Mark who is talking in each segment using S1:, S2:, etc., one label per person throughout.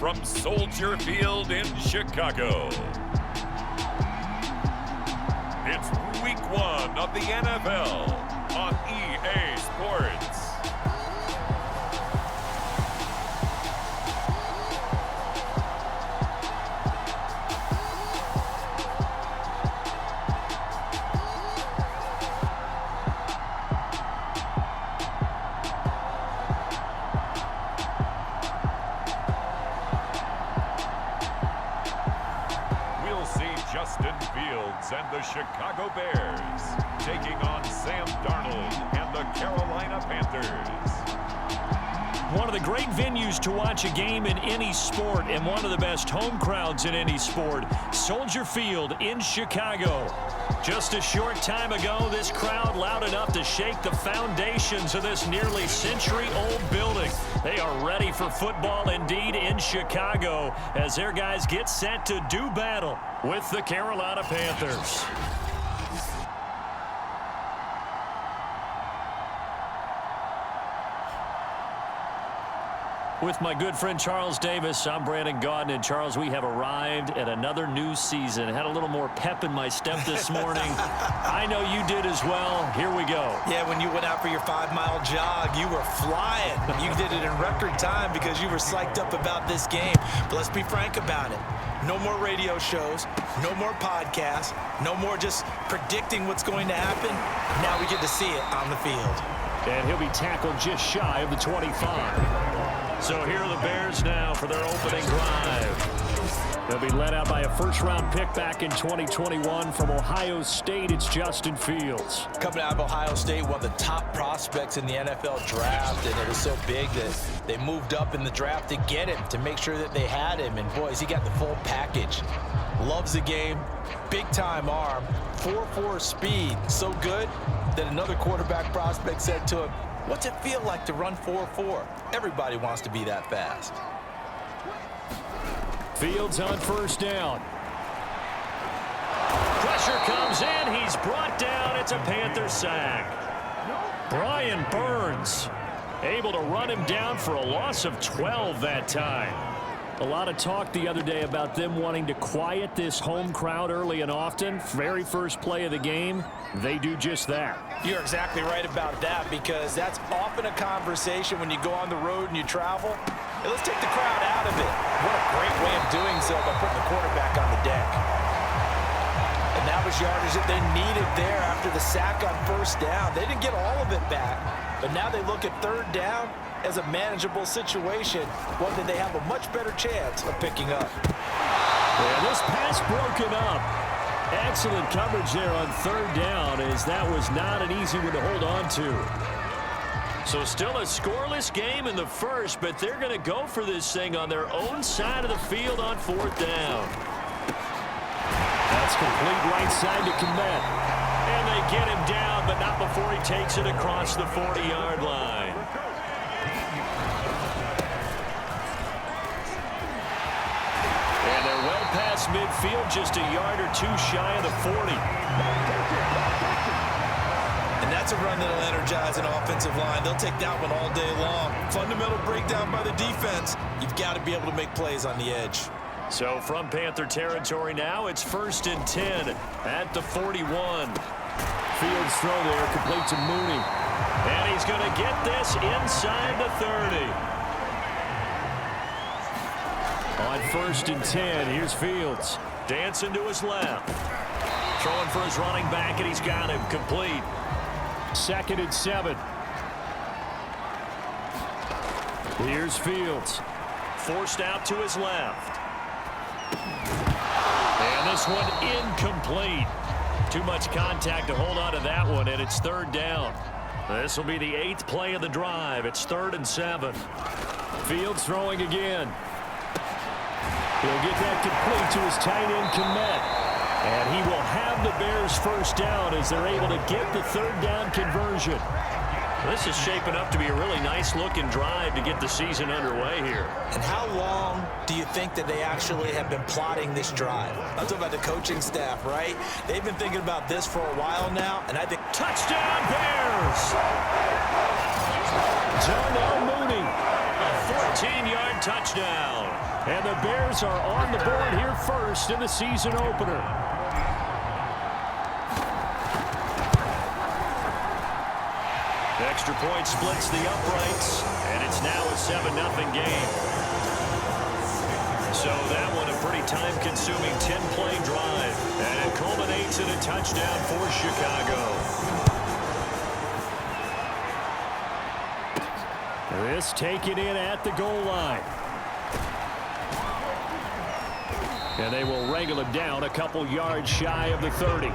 S1: from Soldier Field in Chicago. It's week 1 of the NFL on EA Sports. And the Chicago Bears taking on Sam Darnold and the Carolina Panthers.
S2: One of the great venues to watch a game in any sport and one of the best home crowds in any sport, Soldier Field in Chicago. Just a short time ago, this crowd loud enough to shake the foundations of this nearly century-old building. They are ready for football indeed in Chicago as their guys get set to do battle with the Carolina Panthers. With my good friend Charles Davis, I'm Brandon Gaudin. And Charles, we have arrived at another new season. Had a little more pep in my step this morning. I know you did as well. Here we go.
S3: Yeah, when you went out for your 5-mile jog, you were flying. You did it in record time because you were psyched up about this game. But let's be frank about it. No more radio shows, no more podcasts, no more just predicting what's going to happen. Now we get to see it on the field.
S2: And he'll be tackled just shy of the 25. So here are the Bears now for their opening drive. They'll be led out by a first-round pick back in 2021 from Ohio State. It's Justin Fields.
S3: Coming out of Ohio State, one of the top prospects in the NFL draft, and it was so big that they moved up in the draft to get him, to make sure that they had him. And, boys, he got the full package. Loves the game, big-time arm, 4.4 speed, so good that another quarterback prospect said to him, "What's it feel like to run 4.4? Everybody wants to be that fast."
S2: Fields on first down. Pressure comes in. He's brought down. It's a Panther sack. Brian Burns able to run him down for a loss of 12 that time. A lot of talk the other day about them wanting to quiet this home crowd early and often. Very first play of the game, they do just that.
S3: You're exactly right about that, because that's often a conversation when you go on the road and you travel. Hey, let's take the crowd out of it. What a great way of doing so by putting the quarterback on the deck. And that was yardage that they needed there after the sack on first down. They didn't get all of it back, but now they look at third down as a manageable situation, one that they have a much better chance of picking up.
S2: And this pass broken up. Excellent coverage there on third down, as that was not an easy one to hold on to. So still a scoreless game in the first, but they're going to go for this thing on their own side of the field on fourth down. That's complete right side to Komet. And they get him down, but not before he takes it across the 40-yard line. Past midfield, just a yard or two shy of the 40.
S3: And that's a run that'll energize an offensive line. They'll take that one all day long. Fundamental breakdown by the defense. You've got to be able to make plays on the edge.
S2: So from Panther territory now, it's 1st and 10 at the 41. Fields throw there, complete to Mooney. And he's going to get this inside the 30. On 1st and 10, here's Fields. Dancing to his left. Throwing for his running back, and he's got him complete. 2nd and 7. Here's Fields. Forced out to his left. And this one incomplete. Too much contact to hold on to that one, and it's 3rd down. This will be the 8th play of the drive. It's 3rd and 7. Fields throwing again. He'll get that complete to his tight end, Komet. And he will have the Bears first down as they're able to get the 3rd down conversion. This is shaping up to be a really nice-looking drive to get the season underway here.
S3: And how long do you think that they actually have been plotting this drive? I'm talking about the coaching staff, right? They've been thinking about this for a while now, and I think...
S2: Touchdown, Bears! Darnell Mooney, a 14-yard touchdown. And the Bears are on the board here first in the season opener. The extra point splits the uprights, and it's now a 7-0 game. So that one a pretty time-consuming 10-play drive, and it culminates in a touchdown for Chicago. This taken in at the goal line. And they will wrangle him down a couple yards shy of the 30.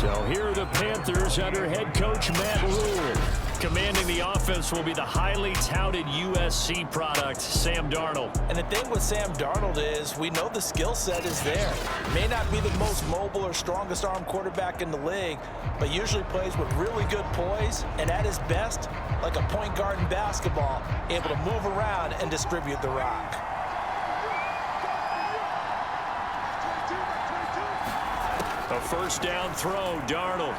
S2: So here are the Panthers under head coach Matt Rule. Commanding the offense will be the highly touted USC product, Sam Darnold.
S3: And the thing with Sam Darnold is we know the skill set is there. May not be the most mobile or strongest arm quarterback in the league, but usually plays with really good poise, and at his best, like a point guard in basketball, able to move around and distribute the rock.
S2: A first down throw, Darnold.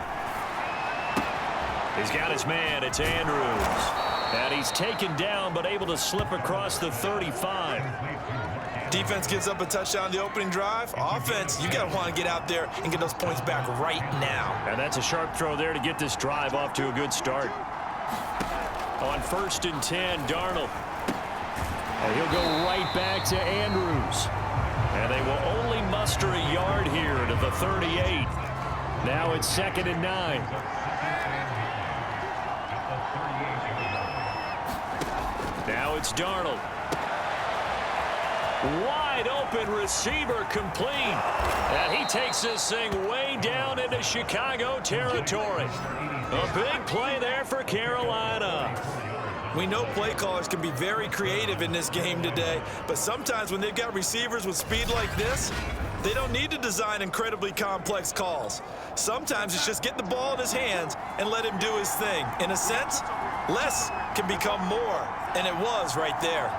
S2: He's got his man, it's Andrews. And he's taken down, but able to slip across the 35.
S3: Defense gives up a touchdown on the opening drive. Offense, you got to want to get out there and get those points back right now.
S2: And that's a sharp throw there to get this drive off to a good start. On 1st and 10, Darnold. And he'll go right back to Andrews. And they will only muster a yard here to the 38. Now it's 2nd and 9. Now it's Darnold. Wide open receiver complete. And he takes this thing way down into Chicago territory. A big play there for Carolina.
S3: We know play callers can be very creative in this game today, but sometimes when they've got receivers with speed like this, they don't need to design incredibly complex calls. Sometimes it's just get the ball in his hands and let him do his thing. In a sense, less can become more, and it was right there.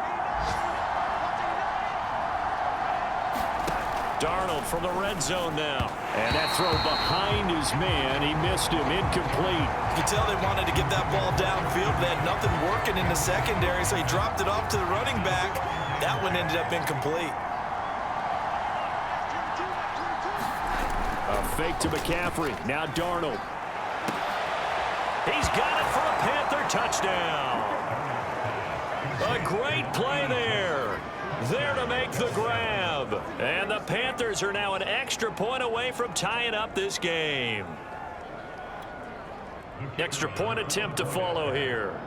S2: Darnold from the red zone now. And that throw behind his man. He missed him. Incomplete.
S3: You can tell they wanted to get that ball downfield. They had nothing working in the secondary, so he dropped it off to the running back. That one ended up incomplete.
S2: A fake to McCaffrey. Now Darnold. He's got it for a Panther touchdown. A great play there. There to make the grab. And the Panthers are now an extra point away from tying up this game. Extra point attempt to follow here.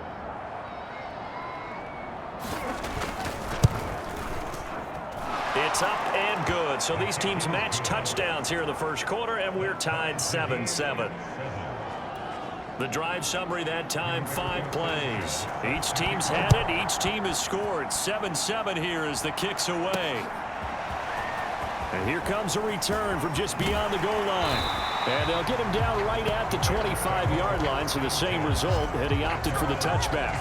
S2: It's up and good. So these teams match touchdowns here in the first quarter, and we're tied 7-7. The drive summary that time, 5 plays. Each team's had it. Each team has scored. 7-7 here as the kick's away. And here comes a return from just beyond the goal line. And they'll get him down right at the 25-yard line, so the same result had he opted for the touchback.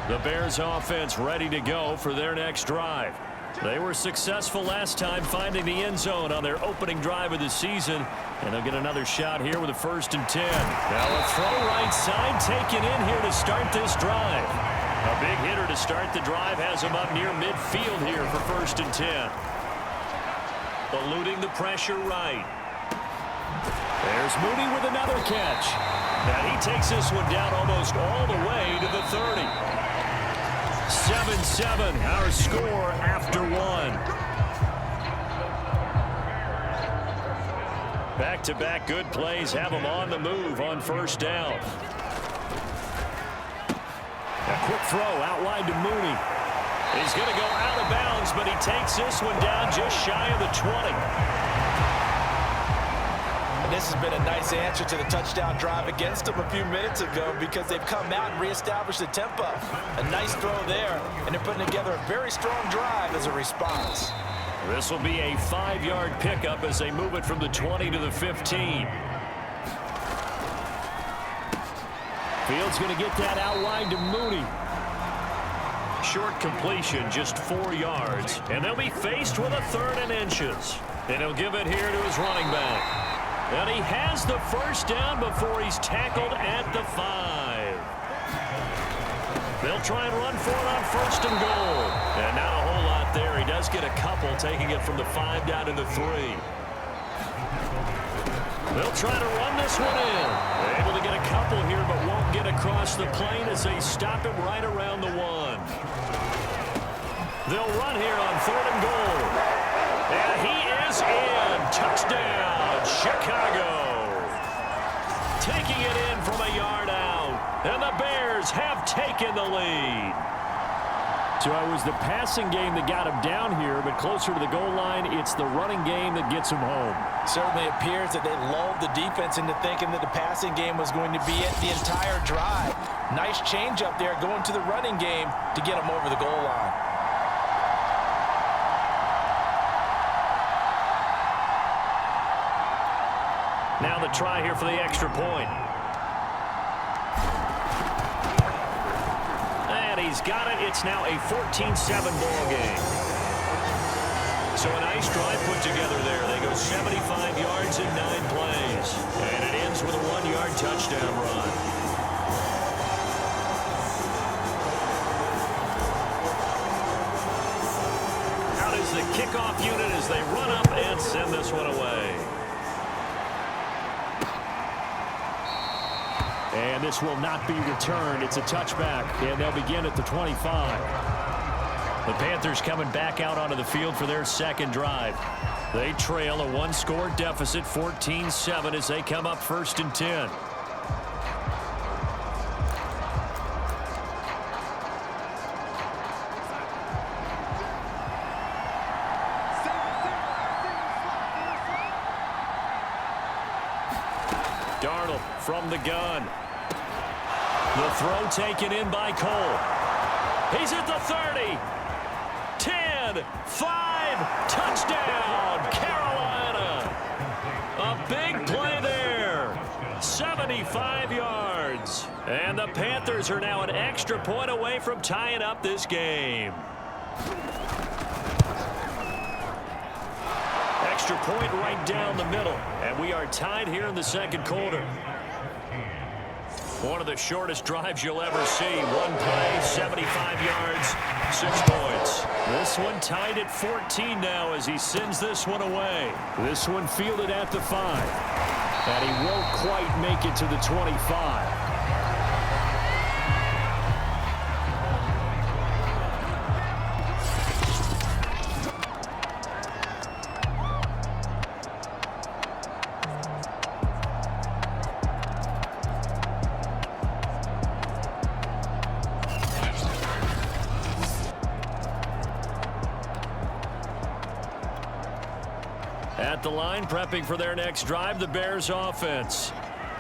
S2: The Bears offense ready to go for their next drive. They were successful last time finding the end zone on their opening drive of the season. And they'll get another shot here with a 1st and 10. Now a throw right side taken in here to start this drive. A big hitter to start the drive has him up near midfield here for 1st and 10. Eluding the pressure right. There's Mooney with another catch. And he takes this one down almost all the way to the 30. 7-7, our score after 1. Back-to-back good plays have them on the move on 1st down. A quick throw out wide to Mooney. He's going to go out of bounds, but he takes this one down just shy of the 20.
S3: And this has been a nice answer to the touchdown drive against them a few minutes ago because they've come out and reestablished the tempo. A nice throw there, and they're putting together a very strong drive as a response.
S2: This will be a 5-yard pickup as they move it from the 20 to the 15. Fields going to get that out wide to Mooney. Short completion, just 4 yards. And they'll be faced with a 3rd and inches. And he'll give it here to his running back. And he has the 1st down before he's tackled at the 5. They'll try and run for it on 1st and goal. And not a whole lot there. He does get a couple, taking it from the 5 down to the 3. They'll try to run this one in. They're able to get a couple here, but won't get across the plane as they stop it right around the 1. They'll run here on 3rd and goal. And he is in. Touchdown, Chicago. Taking it in from a yard out. And the Bears have taken the lead. So it was the passing game that got him down here, but closer to the goal line, it's the running game that gets him home.
S3: Certainly appears that they lulled the defense into thinking that the passing game was going to be it the entire drive. Nice change up there going to the running game to get him over the goal line.
S2: Now the try here for the extra point. And he's got it. It's now a 14-7 ball game. So a nice drive put together there. They go 75 yards in 9 plays. And it ends with a 1-yard touchdown run. Out is the kickoff unit as they run up and send this one away. And this will not be returned. It's a touchback, and they'll begin at the 25. The Panthers coming back out onto the field for their second drive. They trail a 1-score deficit, 14-7, as they come up 1st and 10. Darnold from the gun. The throw taken in by Cole. He's at the 30. 10, 5, touchdown, Carolina. A big play there. 75 yards. And the Panthers are now an extra point away from tying up this game. Extra point right down the middle. And we are tied here in the second quarter. One of the shortest drives you'll ever see. One play, 75 yards, 6 points. This one tied at 14 now as he sends this one away. This one fielded at the 5. And he won't quite make it to the 25. At the line, prepping for their next drive, the Bears offense.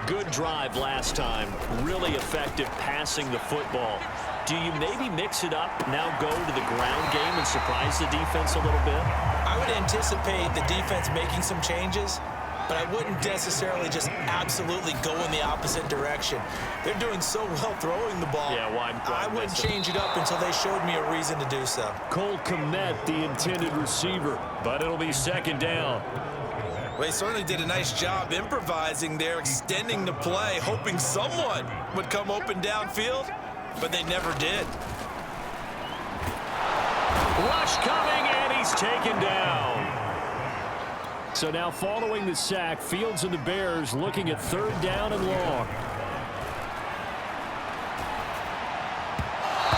S2: Good drive last time. Really effective passing the football. Do you maybe mix it up, now go to the ground game and surprise the defense a little bit?
S3: I would anticipate the defense making some changes, but I wouldn't necessarily just absolutely go in the opposite direction. They're doing so well throwing the ball.
S2: Yeah, why
S3: I wouldn't change it up until they showed me a reason to do so.
S2: Cole Kmet, the intended receiver, but it'll be 2nd down.
S3: Well, he certainly did a nice job improvising there, extending the play, hoping someone would come open downfield, but they never did.
S2: Rush coming, and he's taken down. So now following the sack, Fields and the Bears looking at 3rd down and long.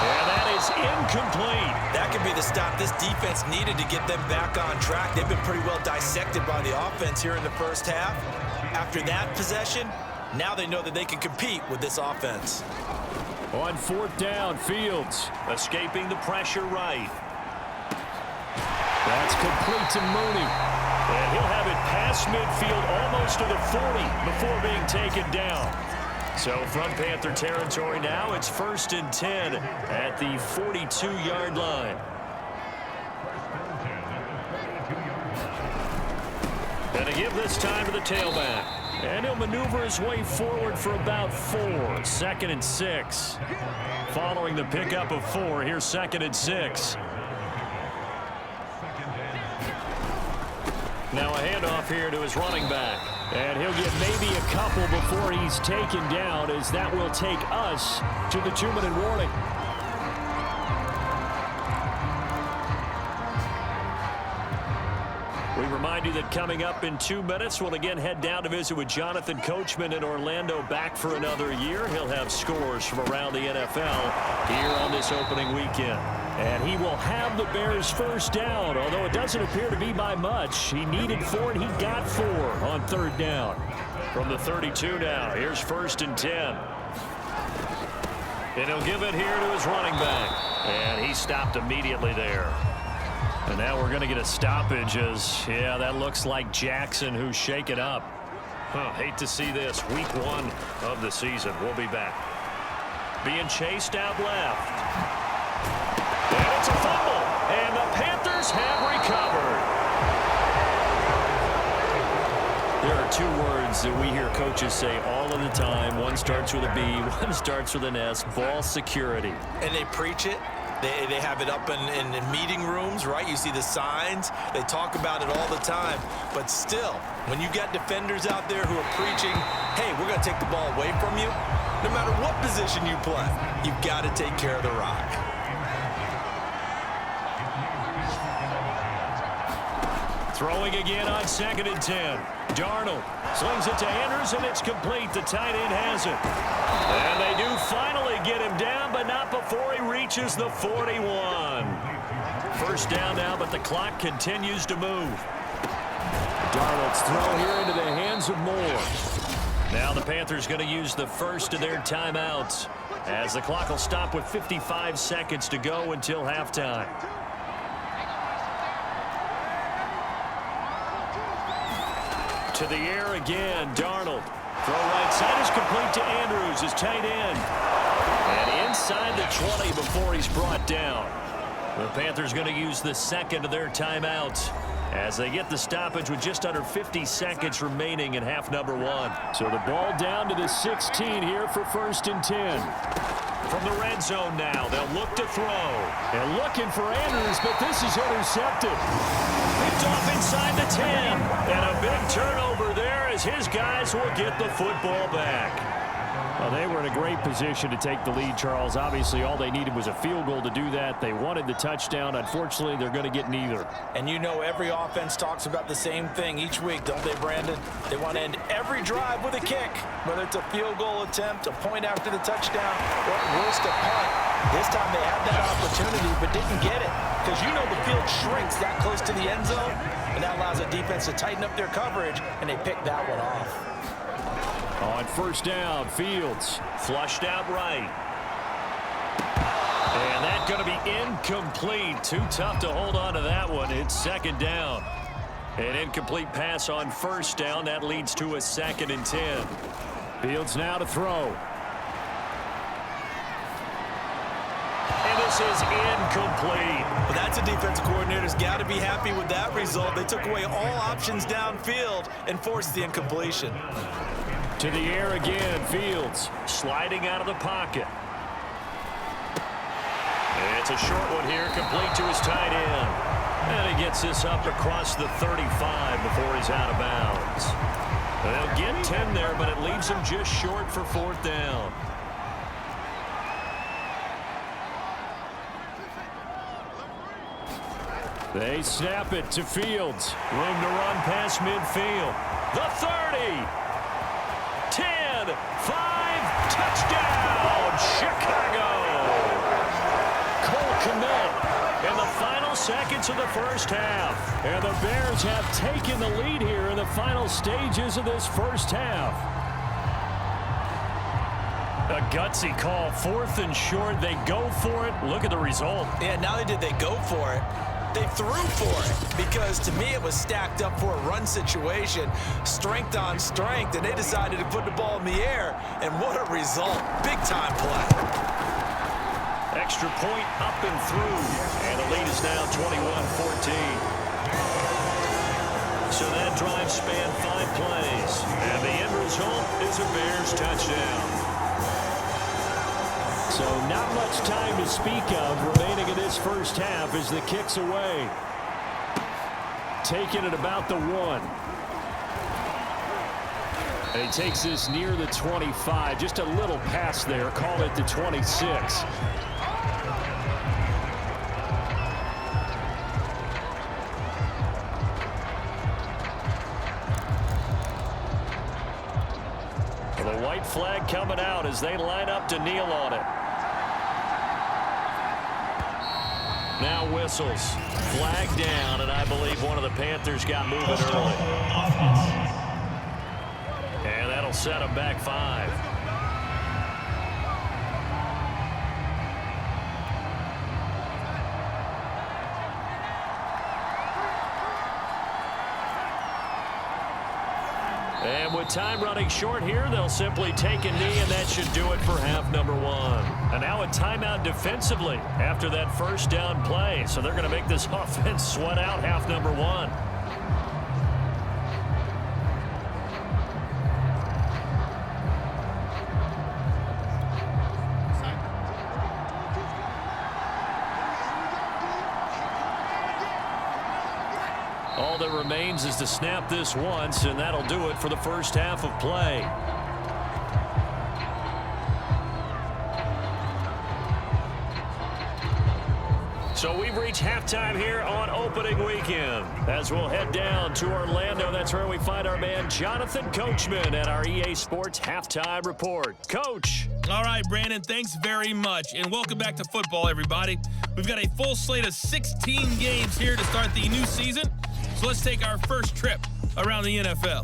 S2: And that is incomplete.
S3: That could be the stop this defense needed to get them back on track. They've been pretty well dissected by the offense here in the first half. After that possession, now they know that they can compete with this offense.
S2: On 4th down, Fields escaping the pressure right. That's complete to Mooney. And he'll have it past midfield almost to the 40 before being taken down. So from Panther territory now, it's 1st and 10 at the 42-yard line. And to give this time to the tailback. And he'll maneuver his way forward for about 4. 2nd and 6. Following the pickup of 4, here's 2nd and 6. Now a handoff here to his running back. And he'll get maybe a couple before he's taken down, as that will take us to the 2-minute warning. Remind you that coming up in 2 minutes, we'll again head down to visit with Jonathan Coachman in Orlando, back for another year. He'll have scores from around the NFL here on this opening weekend. And he will have the Bears first down, although it doesn't appear to be by much. He needed 4, and he got 4 on third down. From the 32 now, here's 1st and 10. And he'll give it here to his running back. And he stopped immediately there. And now we're going to get a stoppage as, yeah, that looks like Jackson who's shaken up. Hate to see this. Week 1 of the season. We'll be back. Being chased out left. And it's a fumble. And the Panthers have recovered. There are 2 words that we hear coaches say all of the time. One starts with a B, one starts with an S. Ball security.
S3: And they preach it. They have it up in meeting rooms, right? You see the signs. They talk about it all the time. But still, when you got defenders out there who are preaching, hey, we're going to take the ball away from you, no matter what position you play, you've got to take care of the rock.
S2: Throwing again on 2nd and 10. Darnold slings it to Andrews, and it's complete. The tight end has it. And they do finally get him down, but not before he reaches the 41. First down now, but the clock continues to move. Darnold's throw here into the hands of Moore. Now the Panthers going to use the first of their timeouts, as the clock will stop with 55 seconds to go until halftime. To the air again, Darnold. Throw right side is complete to Andrews, his tight end. And inside the 20 before he's brought down. The Panthers going to use the second of their timeouts as they get the stoppage with just under 50 seconds remaining in half number 1. So the ball down to the 16 here for 1st and 10. From the red zone now, they'll look to throw. And looking for Andrews, but this is intercepted. Picked off inside the 10. And a big turnover there as his guys will get the football back. Well, they were in a great position to take the lead, Charles. Obviously, all they needed was a field goal to do that. They wanted the touchdown. Unfortunately, they're going to get neither.
S3: And you know every offense talks about the same thing each week, don't they, Brandon? They want to end every drive with a kick, whether it's a field goal attempt, a point after the touchdown, or at worst, a punt. This time they had that opportunity but didn't get it because you know the field shrinks that close to the end zone, and that allows the defense to tighten up their coverage, and they picked that one off.
S2: On first down, Fields flushed out right. And that's going to be incomplete. Too tough to hold on to that one. It's 2nd down. An incomplete pass on first down. That leads to a 2nd and 10. Fields now to throw. And this is incomplete.
S3: Well, that's a defensive coordinator's got to be happy with that result. They took away all options downfield and forced the incompletion.
S2: To the air again, Fields sliding out of the pocket. And it's a short one here, complete to his tight end. And he gets this up across the 35 before he's out of bounds. They'll get 10 there, but it leaves him just short for 4th down. They snap it to Fields. Room to run past midfield. The 30. 10, 5, touchdown, Chicago. Cole Kmet in the final seconds of the first half. And the Bears have taken the lead here in the final stages of this first half. A gutsy call, 4th and short. They go for it. Look at the result.
S3: Yeah, not only did they go for it, they threw for it, because to me it was stacked up for a run situation, strength on strength, and they decided to put the ball in the air, and what a result. Big-time play.
S2: Extra point up and through, and the lead is now 21-14. So that drive spanned 5 plays, and the end result is a Bears touchdown. So not much time to speak of remaining in this first half as the kick's away. Taking it about the 1. And he takes this near the 25. Just a little pass there. Call it the 26. white flag coming out as they line up to kneel on it. Now whistles. Flag down, and I believe one of the Panthers got moving early. And that'll set them back 5. And with time running short here, they'll simply take a knee, and that should do it for half number 1. And now a timeout defensively after that first down play. So they're going to make this offense sweat out half number 1. All that remains is to snap this once, and that'll do it for the first half of play. So we've reached halftime here on opening weekend. As we'll head down to Orlando, that's where we find our man Jonathan Coachman at our EA Sports Halftime Report. Coach.
S4: All right, Brandon, thanks very much, and welcome back to football, everybody. We've got a full slate of 16 games here to start the new season. So let's take our first trip around the NFL.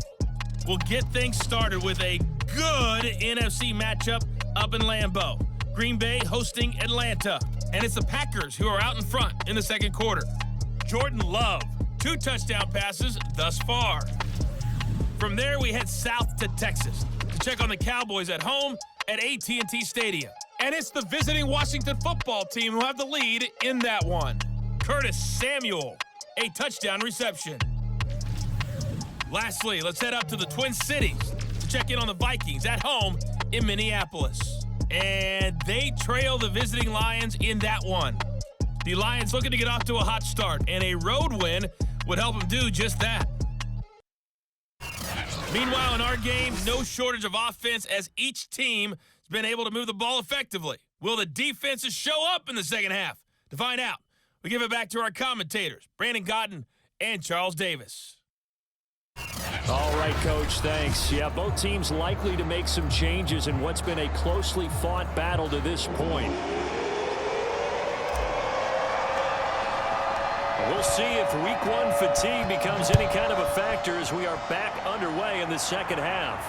S4: We'll get things started with a good NFC matchup up in Lambeau. Green Bay hosting Atlanta. And it's the Packers who are out in front in the second quarter. Jordan Love, 2 touchdown passes thus far. From there, we head south to Texas to check on the Cowboys at home at AT&T Stadium. And it's the visiting Washington football team who have the lead in that one. Curtis Samuel, a touchdown reception. Lastly, let's head up to the Twin Cities to check in on the Vikings at home in Minneapolis. And they trail the visiting Lions in that one. The Lions looking to get off to a hot start, and a road win would help them do just that. Meanwhile, in our game, no shortage of offense as each team has been able to move the ball effectively. Will the defenses show up in the second half? To find out, we give it back to our commentators, Brandon Cotton and Charles Davis.
S2: All right, Coach, thanks. Yeah, both teams likely to make some changes in what's been a closely fought battle to this point. We'll see if week 1 fatigue becomes any kind of a factor as we are back underway in the second half.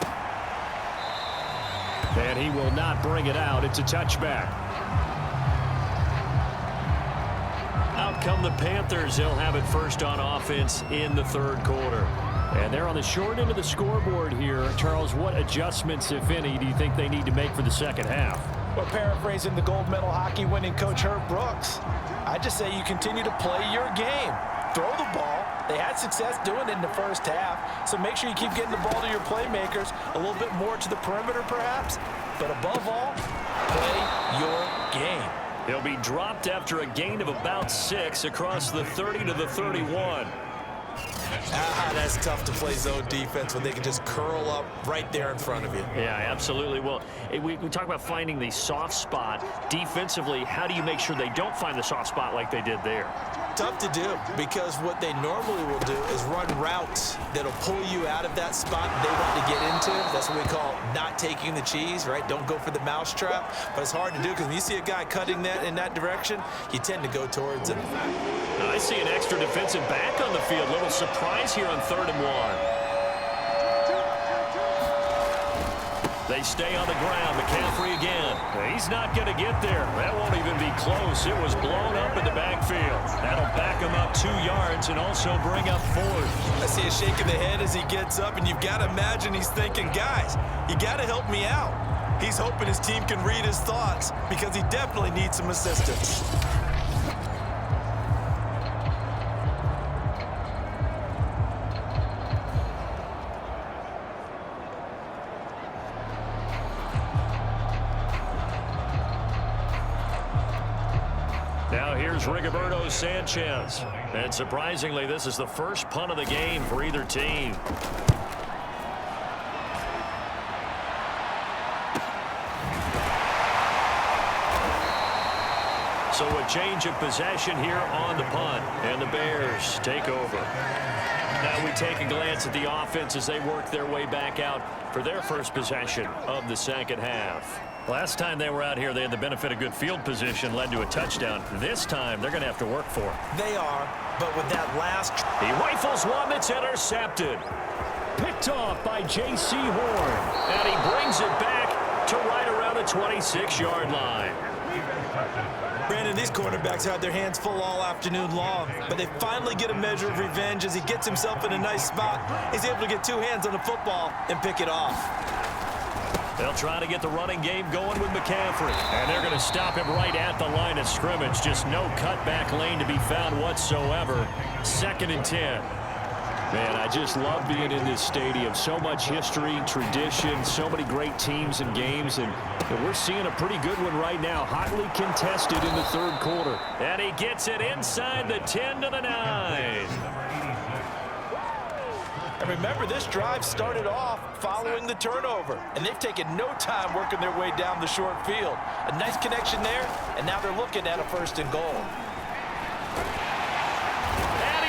S2: And he will not bring it out. It's a touchback. Out come the Panthers. They'll have it first on offense in the third quarter. And they're on the short end of the scoreboard here. Charles, what adjustments, if any, do you think they need to make for the second half?
S3: Well, paraphrasing the gold medal hockey winning coach Herb Brooks, I just say you continue to play your game. Throw the ball. They had success doing it in the first half, so make sure you keep getting the ball to your playmakers, a little bit more to the perimeter perhaps, but above all, play your game.
S2: He'll be dropped after a gain of about 6 across the 30 to the 31.
S3: That's tough to play zone defense when they can just curl up right there in front of you.
S2: Yeah, absolutely. Well, we talk about finding the soft spot. Defensively, how do you make sure they don't find the soft spot like they did there?
S3: Tough to do, because what they normally will do is run routes that'll pull you out of that spot they want to get into. That's what we call not taking the cheese, right? Don't go for the mousetrap. But it's hard to do because when you see a guy cutting that in that direction, you tend to go towards him.
S2: I see an extra defensive back on the field. Little surprise here on 3rd and 1. They stay on the ground. McCaffrey again. He's not going to get there. That won't even be close. It was blown up in the backfield. That'll back him up 2 yards and also bring up 4th.
S3: I see a shake of the head as he gets up, and you've got to imagine he's thinking, guys, you got to help me out. He's hoping his team can read his thoughts because he definitely needs some assistance.
S2: Now here's Rigoberto Sanchez. And surprisingly, this is the first punt of the game for either team. So a change of possession here on the punt. And the Bears take over. Now we take a glance at the offense as they work their way back out for their first possession of the second half. Last time they were out here, they had the benefit of good field position, led to a touchdown. This time, they're going to have to work for it.
S3: They are, but with that last...
S2: He rifles one that's intercepted. Picked off by J.C. Horn. And he brings it back to right around the 26-yard line.
S3: Brandon, these quarterbacks had their hands full all afternoon long, but they finally get a measure of revenge as he gets himself in a nice spot. He's able to get two hands on the football and pick it off.
S2: They'll try to get the running game going with McCaffrey. And they're going to stop him right at the line of scrimmage. Just no cutback lane to be found whatsoever. 2nd and 10.
S5: Man, I just love being in this stadium. So much history, tradition, so many great teams and games, and we're seeing a pretty good one right now. Hotly contested in the third quarter.
S2: And he gets it inside the 10 to the 9.
S3: And remember, this drive started off following the turnover, and they've taken no time working their way down the short field. A nice connection there, and now they're looking at a 1st and goal.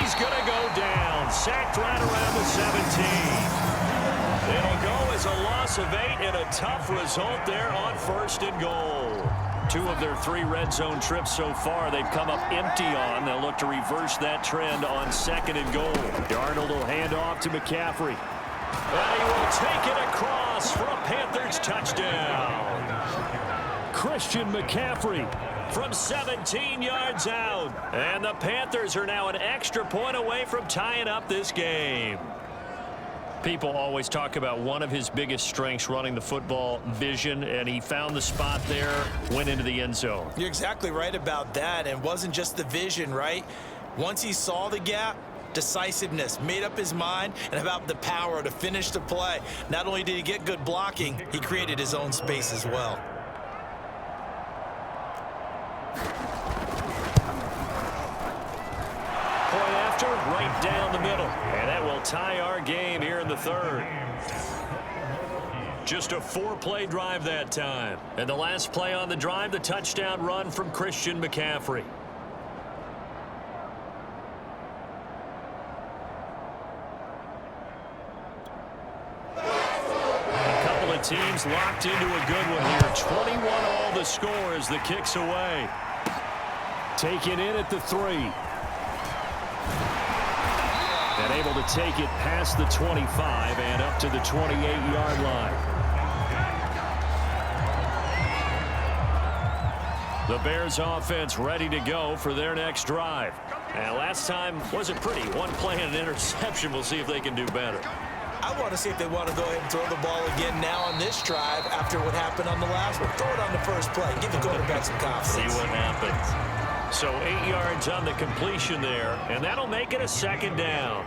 S2: He's going to go down, sacked right around the 17. It'll go as a loss of 8 and a tough result there on 1st and goal. 2 of their 3 red zone trips so far they've come up empty on. They'll look to reverse that trend on 2nd and goal.
S5: Darnold will hand off to McCaffrey.
S2: And he will take it across for a Panthers touchdown.
S5: Christian McCaffrey
S2: from 17 yards out. And the Panthers are now an extra point away from tying up this game. People always talk about one of his biggest strengths running the football, vision, and he found the spot there, went into the end zone.
S3: You're exactly right about that. And it wasn't just the vision, right? Once he saw the gap, decisiveness, made up his mind, and about the power to finish the play. Not only did he get good blocking, he created his own space as well.
S2: Right down the middle. And that will tie our game here in the third. Just a 4-play drive that time. And the last play on the drive, the touchdown run from Christian McCaffrey. A couple of teams locked into a good one here. 21 all the score as the kick's away.
S5: Taken in at the 3. And able to take it past the 25 and up to the 28-yard line. The Bears offense ready to go for their next drive.
S2: And last time wasn't pretty. 1 play and an interception. We'll see if they can do better.
S3: I want to see if they want to go ahead and throw the ball again now on this drive after what happened on the last one. Throw it on the first play. Give the quarterback some confidence.
S2: See what happens. So 8 yards on the completion there, and that'll make it a 2nd down.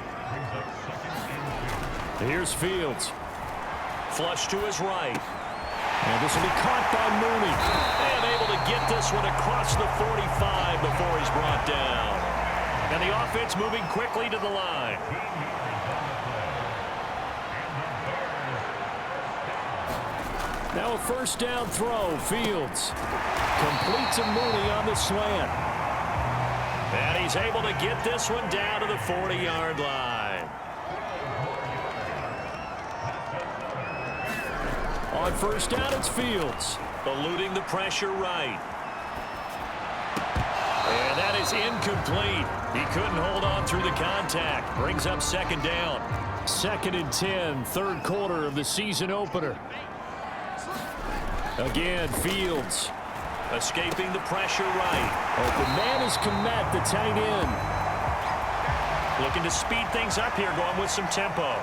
S5: Here's Fields.
S2: Flush to his right.
S5: And this will be caught by Mooney.
S2: And able to get this one across the 45 before he's brought down. And the offense moving quickly to the line.
S5: Now a 1st down throw. Fields complete to Mooney on the slant.
S2: And he's able to get this one down to the 40-yard line.
S5: On 1st down, it's Fields.
S2: Eluding the pressure right. And that is incomplete. He couldn't hold on through the contact. Brings up 2nd down.
S5: 2nd and 10, 3rd quarter of the season opener. Again, Fields.
S2: Escaping the pressure right.
S5: Open man is Komet, the tight end.
S2: Looking to speed things up here, going with some tempo.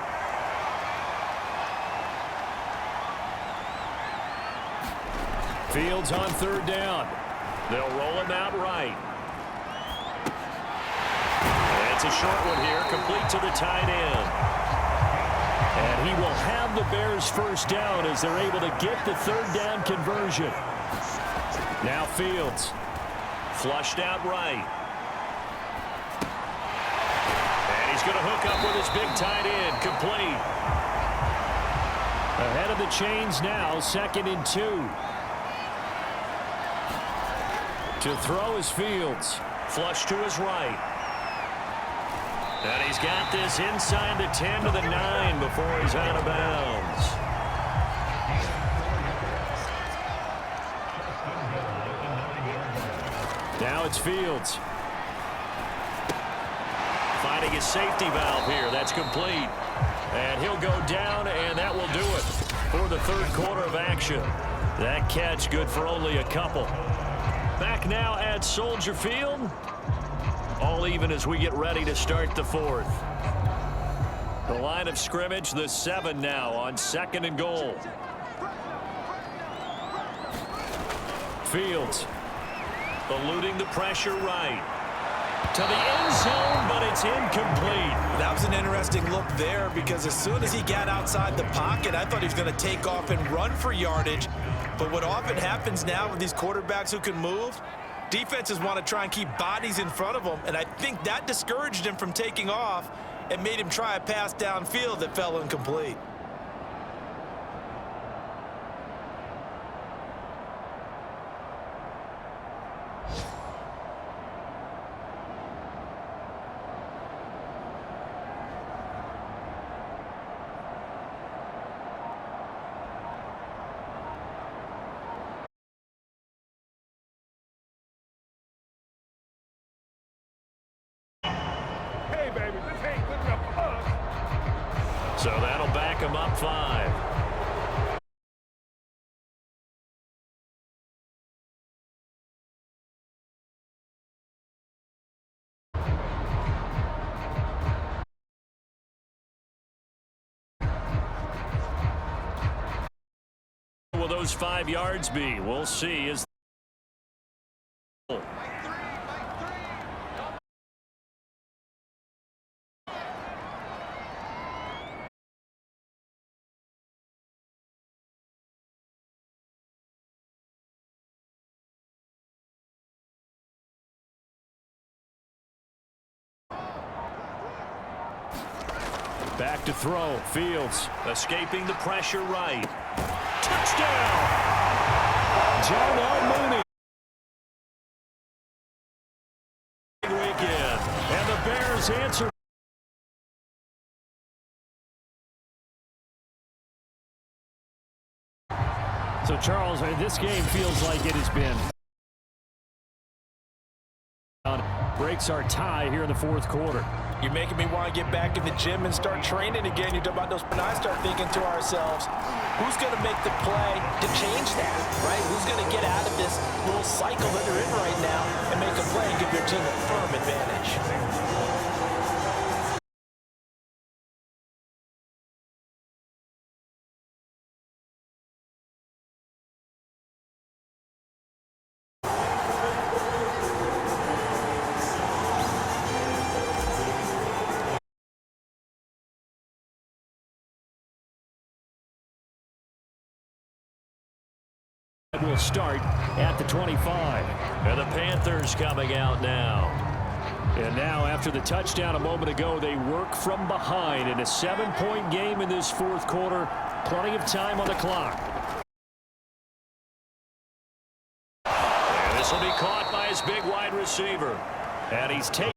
S5: Fields on 3rd down.
S2: They'll roll him out right. It's a short one here, complete to the tight end.
S5: And he will have the Bears 1st down as they're able to get the 3rd down conversion. Now Fields.
S2: Flushed out right. And he's going to hook up with his big tight end, complete.
S5: Ahead of the chains now, 2nd and 2. To throw is Fields.
S2: Flush to his right. And he's got this inside the 10 to the 9 before he's out of bounds. Now it's Fields. Finding his safety valve here. That's complete. And he'll go down, and that will do it for the third quarter of action. That catch good for only a couple. Back now at Soldier Field. All even as we get ready to start the fourth. The line of scrimmage, the 7 now on 2nd and goal. Fields eluding the pressure right. To the end zone, but it's incomplete.
S3: That was an interesting look there because as soon as he got outside the pocket, I thought he was going to take off and run for yardage. But what often happens now with these quarterbacks who can move, defenses want to try and keep bodies in front of them, and I think that discouraged him from taking off and made him try a pass downfield that fell incomplete.
S2: So that'll back him up 5. Will those 5 yards be? We'll see. As back to throw. Fields escaping the pressure right. Touchdown! John L. Mooney. Weekend. And the Bears answer.
S5: So, Charles, this game feels like it has been. Breaks our tie here in the fourth quarter.
S3: You're making me want to get back in the gym and start training again. You talk about those, and I start thinking to ourselves, who's going to make the play to change that, right? Who's going to get out of this little cycle that they're in right now and make a play and give their team a firm advantage?
S5: Will start at the 25.
S2: And the Panthers coming out now.
S5: And now, after the touchdown a moment ago, they work from behind in a 7-point game in this fourth quarter. Plenty of time on the clock.
S2: And this will be caught by his big wide receiver. And he's taken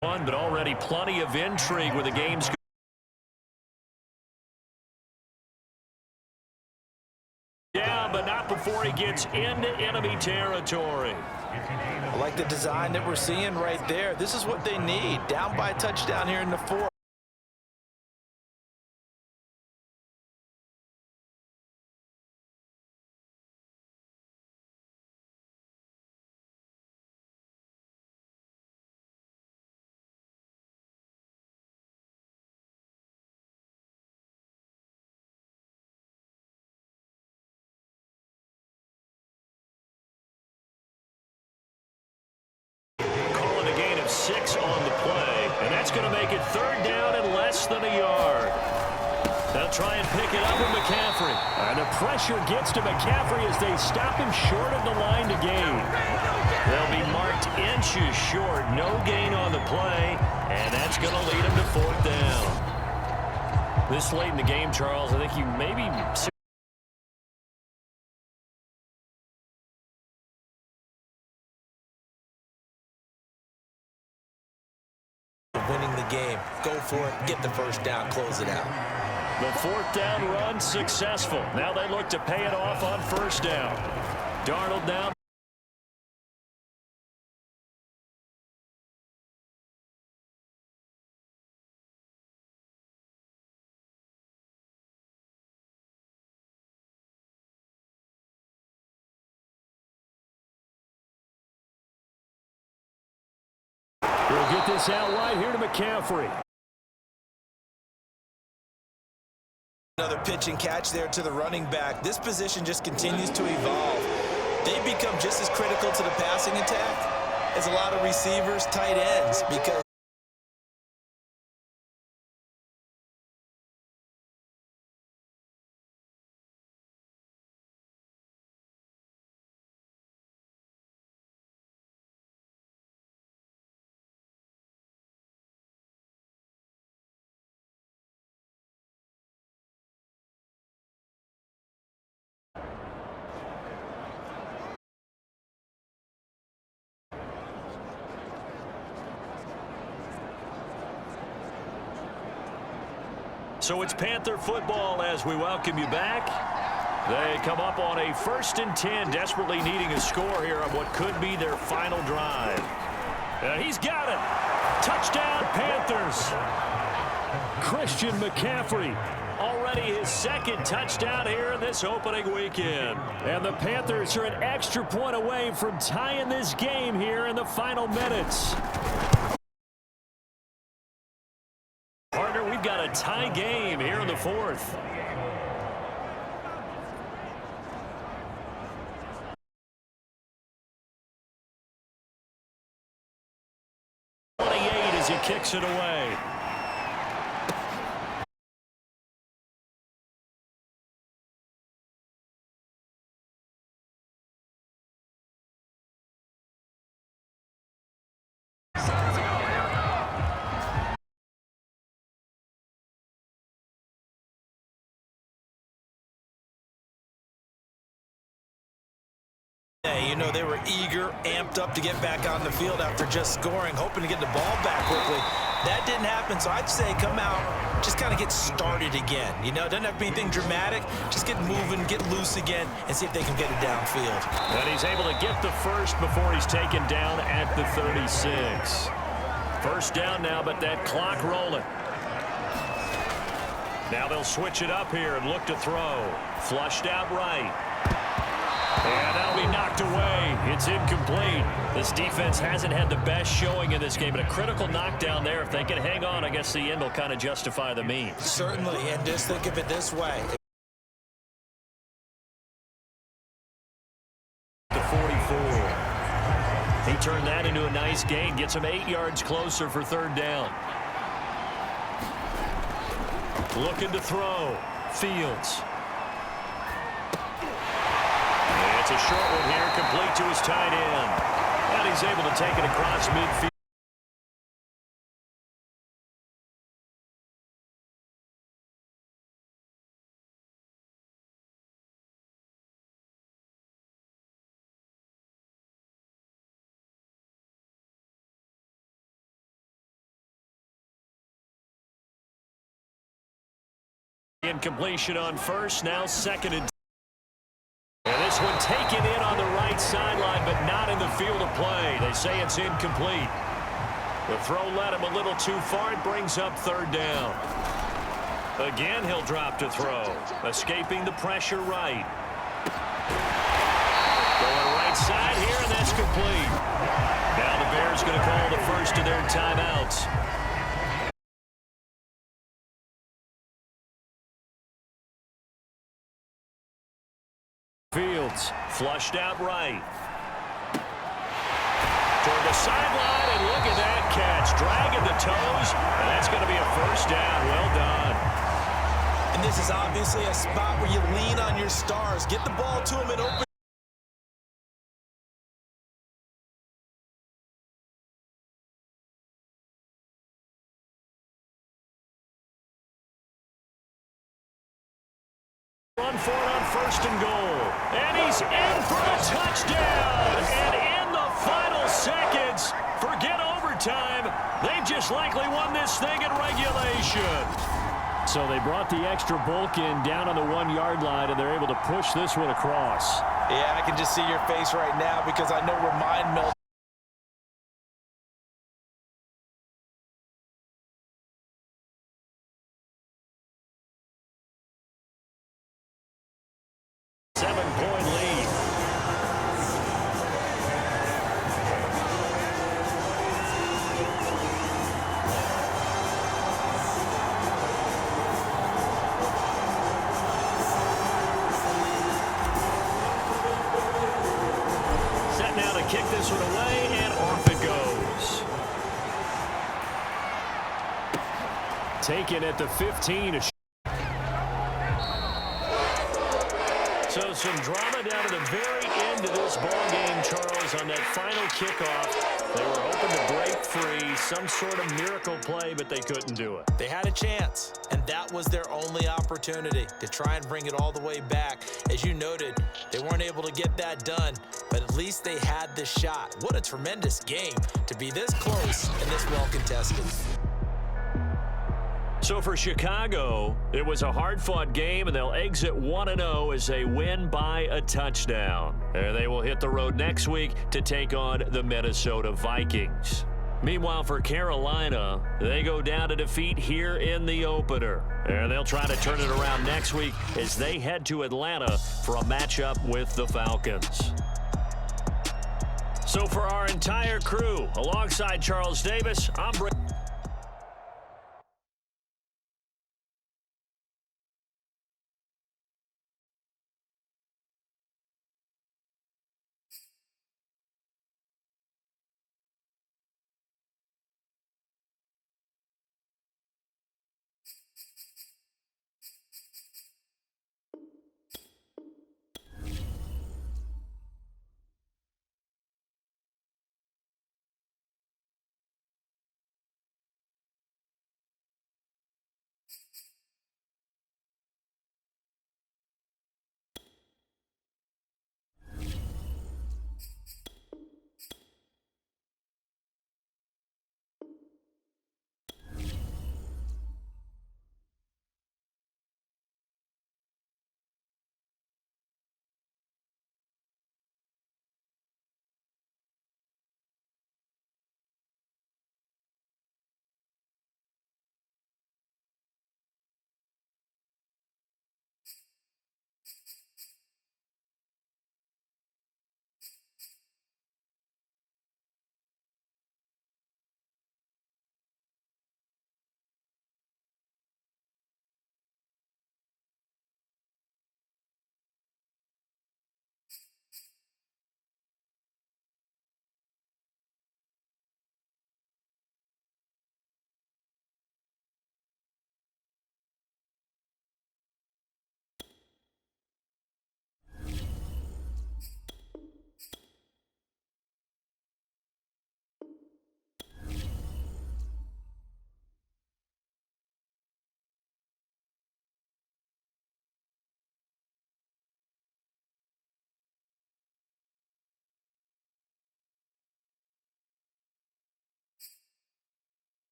S2: one, but already plenty of intrigue with the game's. Yeah, but not before he gets into enemy territory.
S3: I like the design that we're seeing right there. This is what they need. Down by a touchdown here in the fourth.
S2: Calling a gain of 6 on the play, and that's going to make it 3rd down and less than a yard. They'll try and pick it up with McCaffrey.
S5: And the pressure gets to McCaffrey as they stop him short of the line to gain.
S2: They'll be marked inches short. No gain on the play, and that's going to lead them to 4th down. This late in the game, Charles, I think you maybe
S3: for it, get the first down, close it out.
S2: The fourth down run successful. Now they look to pay it off on first down. Darnold now.
S5: We'll get this out wide here to McCaffrey.
S3: Another pitch and catch there to the running back. This position just continues to evolve. They become just as critical to the passing attack as a lot of receivers, tight ends, because
S2: So it's Panther football as we welcome you back. They come up on a 1st and 10, desperately needing a score here on what could be their final drive. He's got it. Touchdown, Panthers.
S5: Christian McCaffrey.
S2: Already his 2nd touchdown here in this opening weekend.
S5: And the Panthers are an extra point away from tying this game here in the final minutes.
S2: Partner, we've got a tie game here in the 4th. As he kicks it away.
S3: you know, they were eager, amped up to get back on the field after just scoring, hoping to get the ball back quickly. That didn't happen, so I'd say come out, just kind of get started again. You know, it doesn't have to be anything dramatic. Just get moving, get loose again, and see if they can get it downfield.
S2: And he's able to get the first before he's taken down at the 36. First down now, but that clock rolling. Now they'll switch it up here and look to throw. Flushed out right. And that'll be knocked away. It's incomplete. This defense hasn't had the best showing in this game, but a critical knockdown there. If they can hang on, I guess the end will kind of justify the means.
S3: Certainly, and just think of it this way.
S2: The 44. He turned that into a nice gain. Gets him 8 yards closer for 3rd down. Looking to throw. Fields. It's a short one here, complete to his tight end. And he's able to take it across midfield. Incompletion on first, now 2nd and 10. And this one taken in on the right sideline, but not in the field of play. They say it's incomplete. The throw led him a little too far. It brings up 3rd down. Again, he'll drop to throw. Escaping the pressure right. Going right side here, and that's complete. Now the Bears going to call the first of their timeouts. Fields flushed out right. Toward the sideline, and look at that catch. Dragging the toes, and that's going to be a 1st down. Well done.
S3: And this is obviously a spot where you lean on your stars. Get the ball to him and open.
S2: Run for it on 1st and goal. And he's in for a touchdown. And in the final seconds, forget overtime. overtime. They've just likely won this thing in regulation.
S5: So they brought the extra bulk in down on the 1-yard line, and they're able to push this one across.
S3: Yeah, I can just see your face right now because I know where mine melted.
S2: Kick this one away, and off it goes. Taken at the 15. So some drama down to the very end of this ball game, Charles, on that final kickoff. They were hoping to break free, some sort of miracle play, but they couldn't do it.
S3: They had a chance, and that was their only opportunity to try and bring it all the way back. As you noted, they weren't able to get that done, but at least they had the shot. What a tremendous game to be this close and this well contested.
S2: So for Chicago, it was a hard-fought game, and they'll exit 1-0 as they win by a touchdown. And they will hit the road next week to take on the Minnesota Vikings. Meanwhile, for Carolina, they go down to defeat here in the opener. And they'll try to turn it around next week as they head to Atlanta for a matchup with the Falcons. So for our entire crew, alongside Charles Davis, I'm Brett.